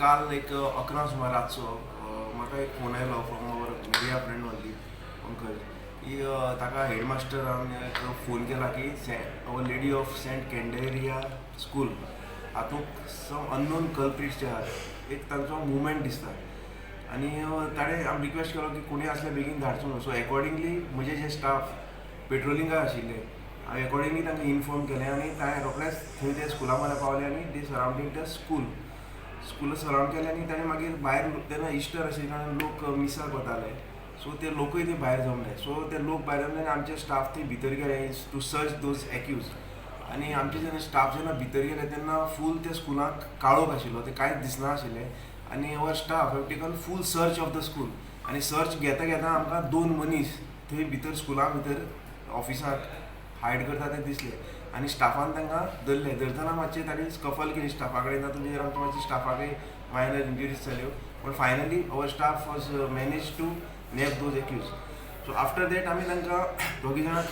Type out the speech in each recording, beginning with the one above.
काल एक 11 सुमार रातचो म्हाका एक फोन आयलो from our media friend only uncle की ताका हेडमास्टरान एक फोन केला की our lady of Saint Candelaria school हातूंत सम अननोन कल्प्रिट्स जे आहात एक तांचो मुवमेंट दिसता आनी ताणें आमी रिक्वेस्ट केलो की कोणी असल्या बेगीन धाडचो न्हू. सो अकॉर्डिंगली म्हजे जे स्टाफ पेट्रोलिंगाक आशिल्ले हांवें अकॉर्डिंगली तांकां इन्फॉर्म केलें आनी ताणें रोखडेंच थंय ते स्कुला म्हळ्यार पावले आनी दे सरावंडींग द स्कूल सरावंड केलें आनी ताणें मागीर भायर तेन्ना इस्टर आशिल्ले कारण लोक मिसाक वताले सो ते लोकूय ते भायर जमले. सो ते लोक भायर जमले आनी आमचे स्टाफ थंय भितर गेले टू सर्च दोज एक्यूज आनी आमचे जेन्ना स्टाफ जेन्ना भितर गेले तेन्ना फूल त्या स्कुलाक काळोख आशिल्लो ते कांयच दिसना आशिल्लें आनी our staff have taken full search of the school आनी सर्च घेता घेता आमकां 2 मनीस थंय भितर स्कुला भितर ऑफिसांत हायड करता ते दिसले आनी स्टाफान तांकां धरले. धरतना मातशें तांणी स्कफल केली स्टाफा कडेन तातूंत आमकां मातशी स्टाफाकय मायनर इंजुरीज जाल्यो but finally our staff was manage to nab those accused. So after that आमी तांकां दोगी जाणां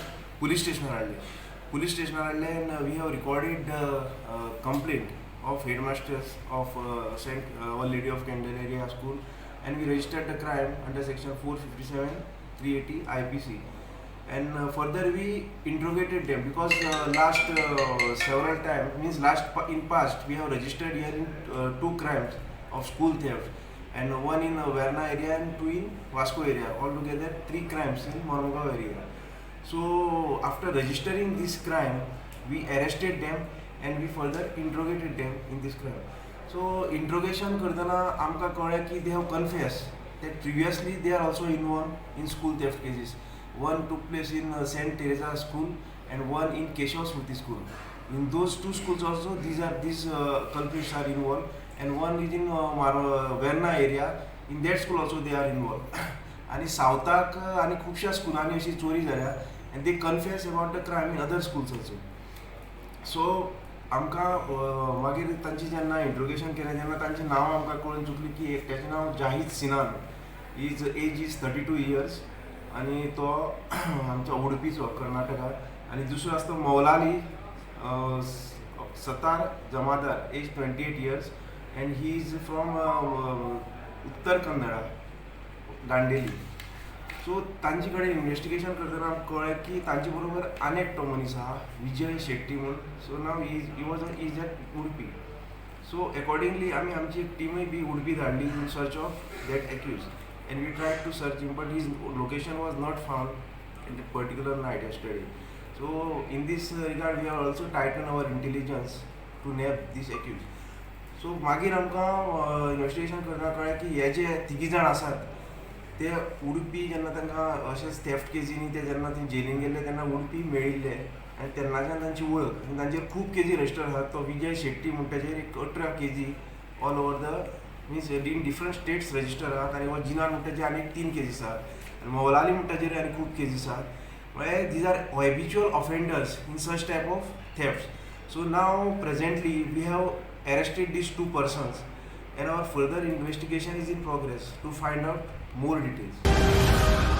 पुलीस स्टेशनार हाडले and we have recorded complaint of headmasters of Our Lady of Candelaria School and we registered the crime under section 457 380 IPC and further we interrogated them because last several times means in past we have registered here in 2 crimes of school theft and one in Verna area and 2 in Vasco area, altogether 3 crimes in Mormugao area. So after registering this crime we arrested them and we further interrogated them in this crime. So interrogation करताना आमकां कळ्ळें की they have confessed that previously they are also involved in school theft cases. One took place in Saint Teresa School and one in Keshav Smriti School. In those 2 schools also these culprits are involved and one is in Verna area. In that school also they are involved. आणि सावथाक आनी खुबश्या स्कुलांनी अशी चोरी जाल्या and they confess about the crime in other schools also. So आमकां मागीर तांची जेन्ना इंट्रोगेशन केलें तेन्ना तांचें नांव आमकां कळून चुकलें की एकट्याचें नांव जाहीद सिनान एज इज 32 years आनी तो आमचो उडपीचो कर्नाटकाक आनी दुसरो आसा तो Maulali Sattar Jamadar age 28 years and he is from Uttar Kannada Dandeli. So तांचे कडेन इन्वेस्टिगेशन करतना आमकां कळ्ळें की तांचे बरोबर आनी एकटो मनीस आहा विजय शेट्टी म्हणून. So now is at Udupi. So accordingly आमी आमची एक टिमूय बी उडपी धाडली in search of that accused and we tried to search him but his location was not found in the particular night yesterday. So in this regard we have also tighten our intelligence to nab this accused. So मागीर आमकां investigation करतना कळ्ळें की हे जे 3 जाण आसात ते उडपी जेन्ना तांकां अशेंच थेफ्ट केजींनी ते जेन्ना ते जेलीन गेल्ले तेन्ना उडपी मेळिल्ले आनी तेन्नाच्यान तांची वळख आनी तांचेर खूब केजी रजिस्टर आसात. तो विजय शेट्टी म्हणटा ताचेर एक 18 KG all over the means in different states register आहात आनी हो जिनान म्हणटा ताचेर आनी 3 केजीस आसात आनी मौलाली म्हणटा ताचेर आनी खूब केजीस आसात. म्हळ्यार these are habitual offenders in such type of theft. So now presently we have arrested these 2 persons and our further investigation is in progress to find out more details.